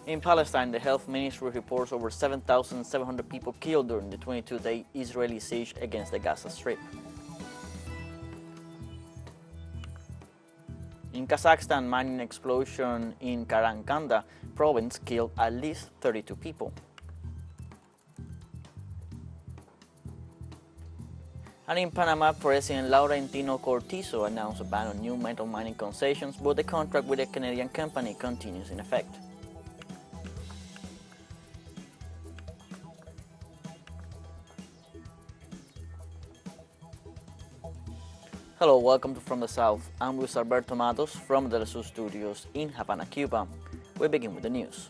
In Palestine, the health ministry reports over 7,700 people killed during the 22-day Israeli siege against the Gaza Strip. In Kazakhstan, mining explosion in Kazakhstan province killed at least 32 people. And in Panama, President Laurentino Cortizo announced a ban on new metal mining concessions, but the contract with a Canadian company continues in effect. Hello, welcome to From the South. I'm Luis Alberto Matos from the TeleSUR studios in Havana, Cuba. We begin with the news.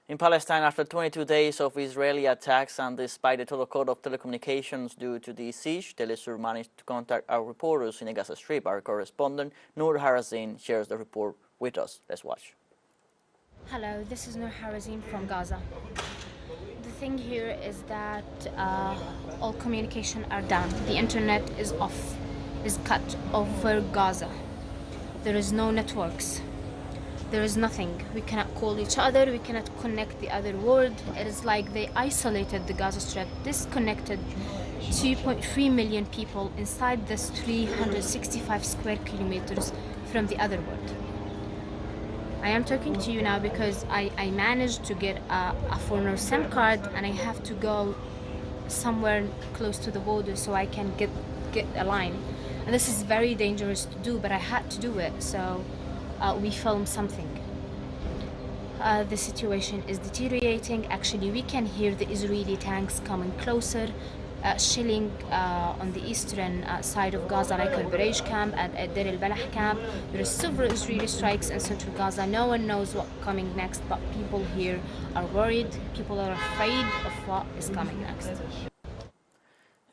In Palestine, after 22 days of Israeli attacks and despite the total cut of telecommunications due to the siege, TeleSUR managed to contact our reporters in the Gaza Strip. Our correspondent, Noor Harazin, shares the report with us. Let's watch. Hello, this is Noor Harazin from Gaza. The thing here is that all communication are down. The internet is off, is cut over Gaza. There is no networks. There is nothing. We cannot call each other. We cannot connect the other world. It is like they isolated the Gaza Strip, disconnected 2.3 million people inside this 365 square kilometers from the other world. I am talking to you now because I managed to get a foreigner SIM card and I have to go somewhere close to the border so I can get a line. And this is very dangerous to do, but I had to do it, so we filmed something. The situation is deteriorating. Actually, we can hear the Israeli tanks coming closer, shelling on the eastern side of Gaza, like al-Baraj camp and at Deir al-Balah camp. There are several Israeli strikes in central Gaza. No one knows what's coming next, but people here are worried. People are afraid of what is coming next.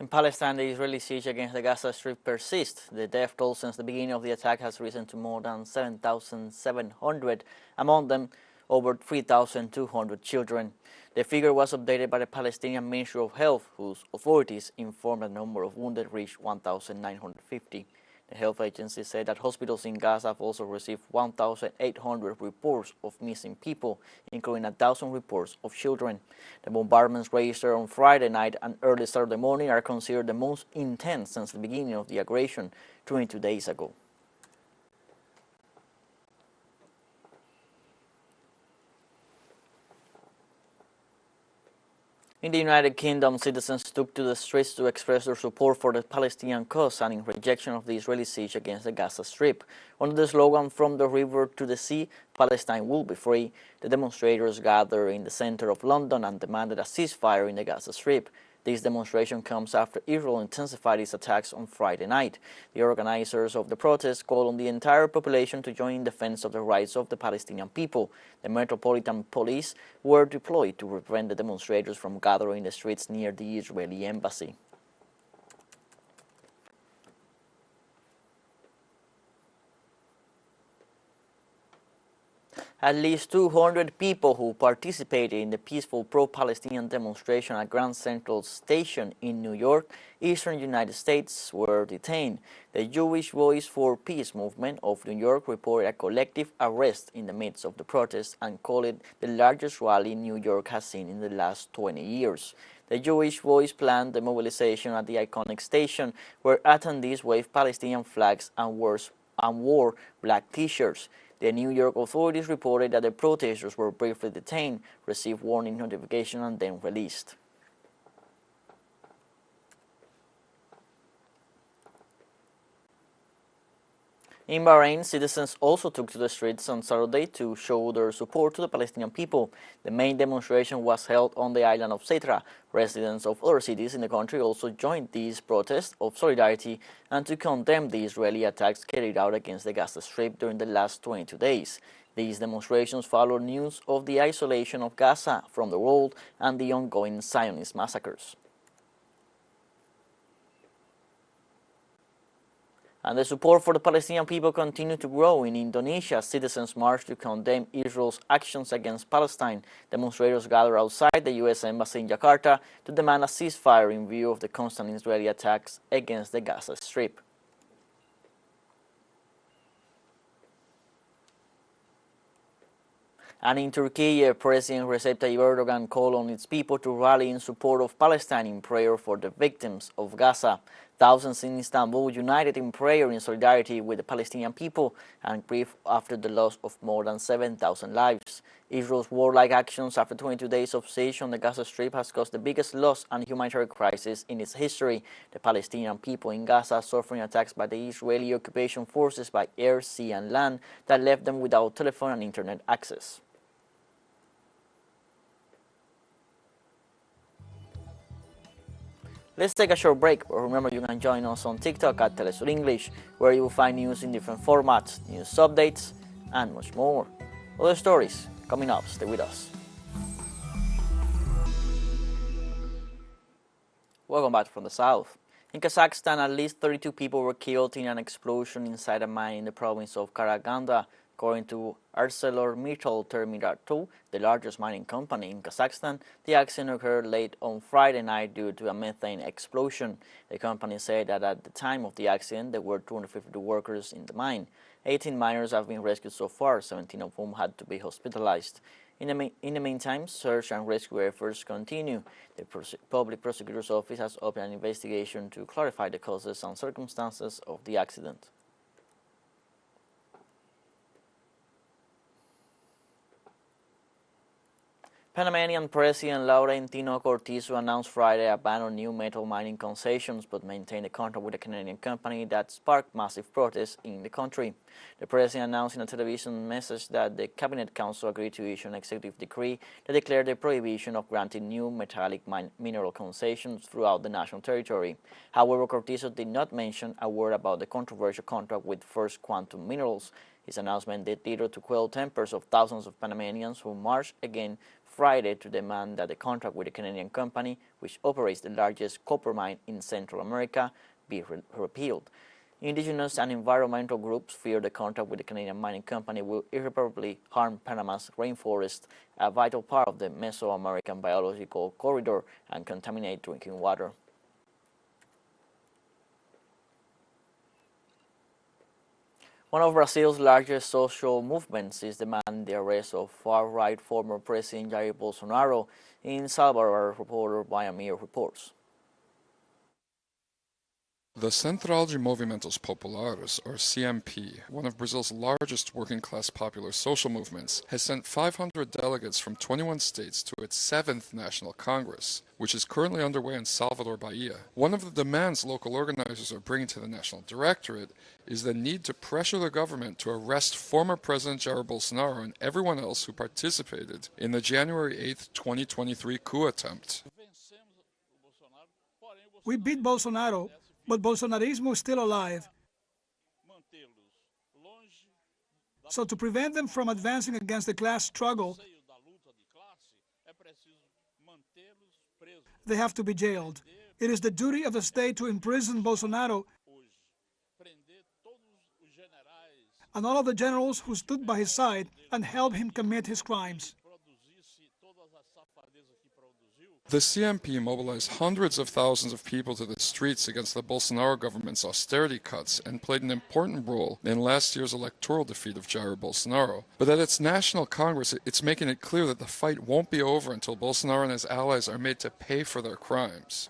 In Palestine, the Israeli siege against the Gaza Strip persists. The death toll since the beginning of the attack has risen to more than 7,700, among them over 3,200 children. The figure was updated by the Palestinian Ministry of Health, whose authorities informed the number of wounded reached 1,950. The health agency said that hospitals in Gaza have also received 1,800 reports of missing people, including 1,000 reports of children. The bombardments registered on Friday night and early Saturday morning are considered the most intense since the beginning of the aggression 22 days ago. In the United Kingdom, citizens took to the streets to express their support for the Palestinian cause and in rejection of the Israeli siege against the Gaza Strip. Under the slogan, "From the river to the sea, Palestine will be free," the demonstrators gathered in the center of London and demanded a ceasefire in the Gaza Strip. This demonstration comes after Israel intensified its attacks on Friday night. The organizers of the protest called on the entire population to join in defense of the rights of the Palestinian people. The Metropolitan Police were deployed to prevent the demonstrators from gathering in the streets near the Israeli embassy. At least 200 people who participated in the peaceful pro-Palestinian demonstration at Grand Central Station in New York, eastern United States, were detained. The Jewish Voice for Peace movement of New York reported a collective arrest in the midst of the protest and called it the largest rally New York has seen in the last 20 years. The Jewish Voice planned the mobilization at the iconic station, where attendees waved Palestinian flags and wore black T-shirts. The New York authorities reported that the protesters were briefly detained, received warning notification, and then released. In Bahrain, citizens also took to the streets on Saturday to show their support to the Palestinian people. The main demonstration was held on the island of Setra. Residents of other cities in the country also joined these protests of solidarity and to condemn the Israeli attacks carried out against the Gaza Strip during the last 22 days. These demonstrations follow news of the isolation of Gaza from the world and the ongoing Zionist massacres. And the support for the Palestinian people continued to grow. In Indonesia, citizens marched to condemn Israel's actions against Palestine. Demonstrators gathered outside the U.S. Embassy in Jakarta to demand a ceasefire in view of the constant Israeli attacks against the Gaza Strip. And in Turkey, President Recep Tayyip Erdogan called on its people to rally in support of Palestine in prayer for the victims of Gaza. Thousands in Istanbul united in prayer in solidarity with the Palestinian people and grief after the loss of more than 7,000 lives. Israel's warlike actions after 22 days of siege on the Gaza Strip has caused the biggest loss and humanitarian crisis in its history. The Palestinian people in Gaza are suffering attacks by the Israeli occupation forces by air, sea and land that left them without telephone and internet access. Let's take a short break, but remember you can join us on TikTok at TeleSUR English, where you will find news in different formats, news updates, and much more. Other stories coming up, stay with us. Welcome back from the south. In Kazakhstan, at least 32 people were killed in an explosion inside a mine in the province of Karaganda. According to ArcelorMittal Terminal 2, the largest mining company in Kazakhstan, the accident occurred late on Friday night due to a methane explosion. The company said that at the time of the accident, there were 252 workers in the mine. 18 miners have been rescued so far, 17 of whom had to be hospitalized. In the meantime, search and rescue efforts continue. The Public Prosecutor's Office has opened an investigation to clarify the causes and circumstances of the accident. Panamanian President Laurentino Cortizo announced Friday a ban on new metal mining concessions, but maintained a contract with a Canadian company that sparked massive protests in the country. The president announced in a television message that the Cabinet Council agreed to issue an executive decree that declared the prohibition of granting new metallic mineral concessions throughout the national territory. However, Cortizo did not mention a word about the controversial contract with First Quantum Minerals. His announcement did little to quell tempers of thousands of Panamanians who marched again Friday to demand that the contract with the Canadian company, which operates the largest copper mine in Central America, be repealed. Indigenous and environmental groups fear the contract with the Canadian mining company will irreparably harm Panama's rainforest, a vital part of the Mesoamerican biological corridor, and contaminate drinking water. One of Brazil's largest social movements is demanding the arrest of far-right former President Jair Bolsonaro. In Salvador, our reporter Brian Mir reports. The Central de Movimentos Populares, or CMP, one of Brazil's largest working-class popular social movements, has sent 500 delegates from 21 states to its 7th National Congress, which is currently underway in Salvador, Bahia. One of the demands local organizers are bringing to the National Directorate is the need to pressure the government to arrest former President Jair Bolsonaro and everyone else who participated in the January 8, 2023 coup attempt. We beat Bolsonaro, but Bolsonarismo is still alive. So to prevent them from advancing against the class struggle, they have to be jailed. It is the duty of the state to imprison Bolsonaro and all of the generals who stood by his side and helped him commit his crimes. The CMP mobilized hundreds of thousands of people to the streets against the Bolsonaro government's austerity cuts and played an important role in last year's electoral defeat of Jair Bolsonaro. But at its National Congress, it's making it clear that the fight won't be over until Bolsonaro and his allies are made to pay for their crimes.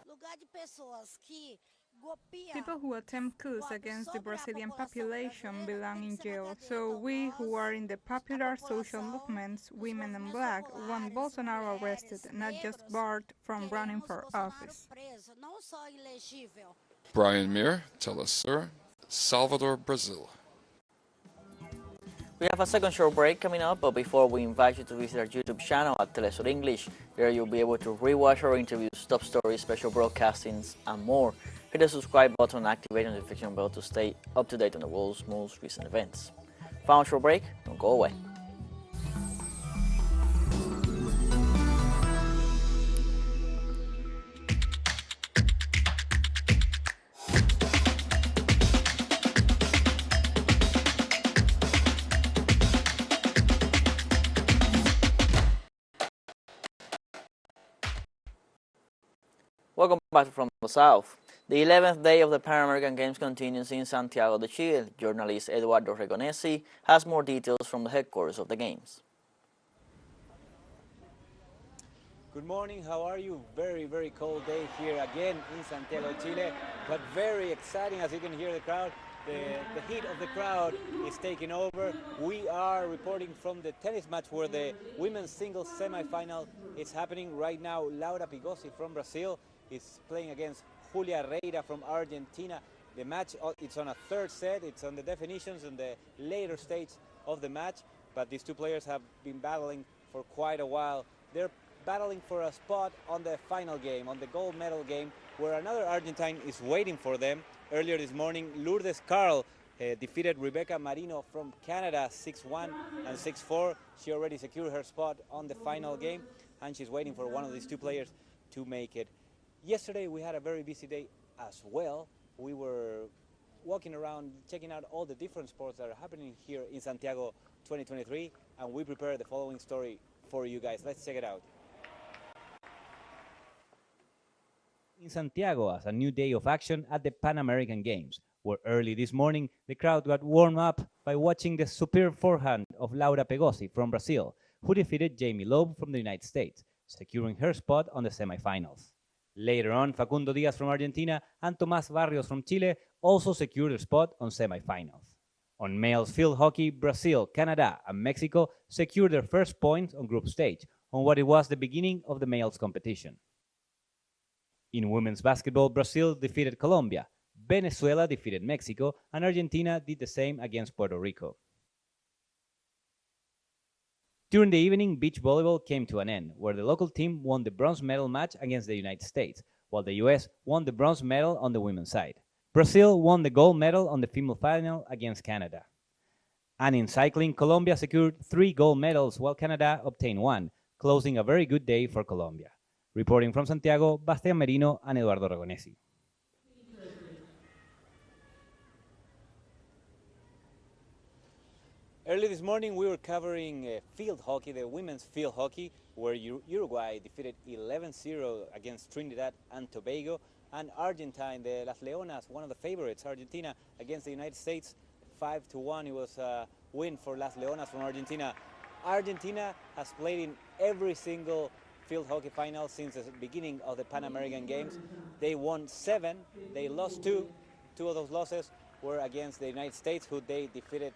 People who attempt coups against the Brazilian population belong in jail, so we who are in the popular social movements, women and black, want Bolsonaro arrested, not just barred from running for office. Brian Mir, TeleSUR, Salvador, Brazil. We have a second short break coming up, but before we invite you to visit our YouTube channel at TeleSUR English. There you'll be able to rewatch our interviews, top stories, special broadcastings, and more. Hit the subscribe button and activate the notification bell to stay up to date on the world's most recent events. Final short break, don't go away. Welcome back from the south. The 11th day of the Pan American Games continues in Santiago de Chile. Journalist Eduardo Regonesi has more details from the headquarters of the Games. Good morning, how are you? Very cold day here again in Santiago de Chile, but very exciting as you can hear the crowd. The heat of the crowd is taking over. We are reporting from the tennis match where the women's singles semi-final is happening right now. Laura Pigossi from Brazil is playing against Julia Reira from Argentina. The match, it's on a third set, it's on the definitions and the later stage of the match, but these two players have been battling for quite a while. They're battling for a spot on the final game, on the gold medal game, where another Argentine is waiting for them. Earlier this morning, Lourdes Carl defeated Rebecca Marino from Canada 6-1 and 6-4. She already secured her spot on the final game, and she's waiting for one of these two players to make it. Yesterday, we had a very busy day as well. We were walking around, checking out all the different sports that are happening here in Santiago 2023, and we prepared the following story for you guys. Let's check it out. In Santiago as a new day of action at the Pan American Games, where early this morning the crowd got warmed up by watching the superb forehand of Laura Pigossi from Brazil, who defeated Jamie Loeb from the United States, securing her spot on the semifinals. Later on, Facundo Diaz from Argentina and Tomás Barrios from Chile also secured a spot on semifinals. On males field hockey, Brazil, Canada, and Mexico secured their first points on group stage on what it was the beginning of the males competition. In women's basketball, Brazil defeated Colombia, Venezuela defeated Mexico, and Argentina did the same against Puerto Rico. During the evening, beach volleyball came to an end, where the local team won the bronze medal match against the United States, while the US won the bronze medal on the women's side. Brazil won the gold medal on the female final against Canada. And in cycling, Colombia secured 3 gold medals, while Canada obtained 1, closing a very good day for Colombia. Reporting from Santiago, Bastián Merino and Eduardo Regonesi. Early this morning, we were covering field hockey, the women's field hockey, where Uruguay defeated 11-0 against Trinidad and Tobago, and Argentina, the Las Leonas, one of the favorites, Argentina, against the United States, 5-1. It was a win for Las Leonas from Argentina. Argentina has played in every single field hockey final since the beginning of the Pan American Games. They won 7, they lost 2. 2 of those losses were against the United States, who they defeated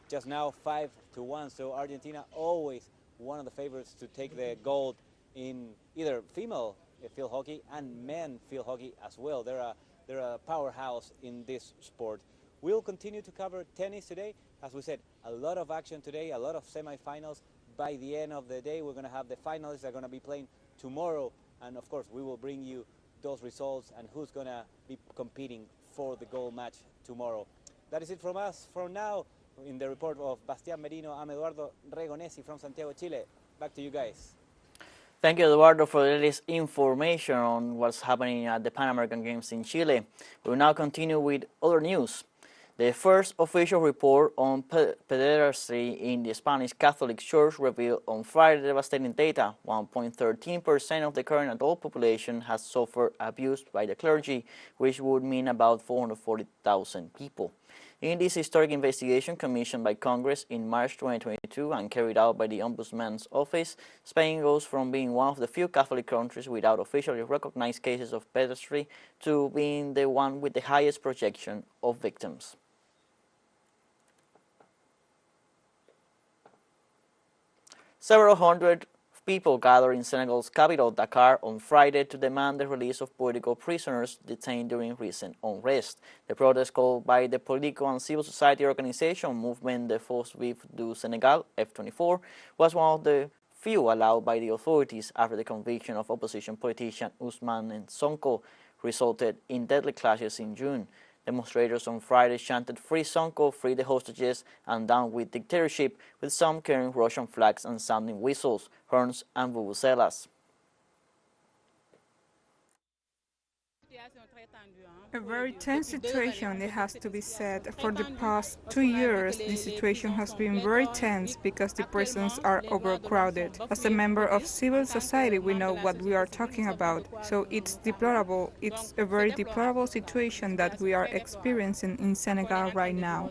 just now 5-1. So Argentina always one of the favorites to take the gold in either female field hockey and men field hockey as well. They're a powerhouse in this sport. We'll continue to cover tennis today. As we said, a lot of action today, a lot of semifinals. By the end of the day, we're going to have the finalists that are going to be playing tomorrow. And of course, we will bring you those results and who's going to be competing for the gold match tomorrow. That is it from us for now. In the report of Bastián Merino, I'm Eduardo Regonesi from Santiago, Chile. Back to you guys. Thank you, Eduardo, for the latest information on what's happening at the Pan American Games in Chile. We will now continue with other news. The first official report on pederasty in the Spanish Catholic Church revealed on Friday devastating data. 1.13% of the current adult population has suffered abuse by the clergy, which would mean about 440,000 people. In this historic investigation commissioned by Congress in March 2022 and carried out by the Ombudsman's Office, Spain goes from being one of the few Catholic countries without officially recognized cases of pederasty to being the one with the highest projection of victims. Several hundred people gathered in Senegal's capital, Dakar, on Friday to demand the release of political prisoners detained during recent unrest. The protest, called by the political and civil society organization Movement de Force Vive du Sénégal, F24, was one of the few allowed by the authorities after the conviction of opposition politician Ousmane Sonko resulted in deadly clashes in June. Demonstrators on Friday chanted "Free Sonko, free the hostages, and down with dictatorship," with some carrying Russian flags and sounding whistles, horns, and vuvuzelas. A very tense situation, it has to be said. For the past 2 years, the situation has been very tense because the prisons are overcrowded. As a member of civil society, we know what we are talking about. So it's deplorable. It's a very deplorable situation that we are experiencing in Senegal right now.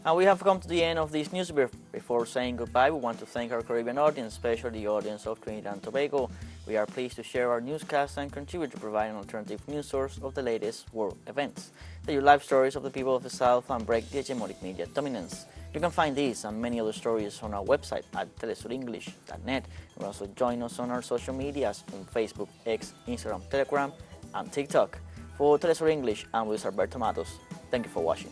And we have come to the end of this news brief. Before saying goodbye, we want to thank our Caribbean audience, especially the audience of Trinidad and Tobago. We are pleased to share our newscasts and contribute to provide an alternative news source of the latest world events. Tell you live stories of the people of the South and break the hegemonic media dominance. You can find these and many other stories on our website at telesurenglish.net. You can also join us on our social medias on Facebook, X, Instagram, Telegram, and TikTok. For TeleSUR English, I'm Luis Alberto Matos. Thank you for watching.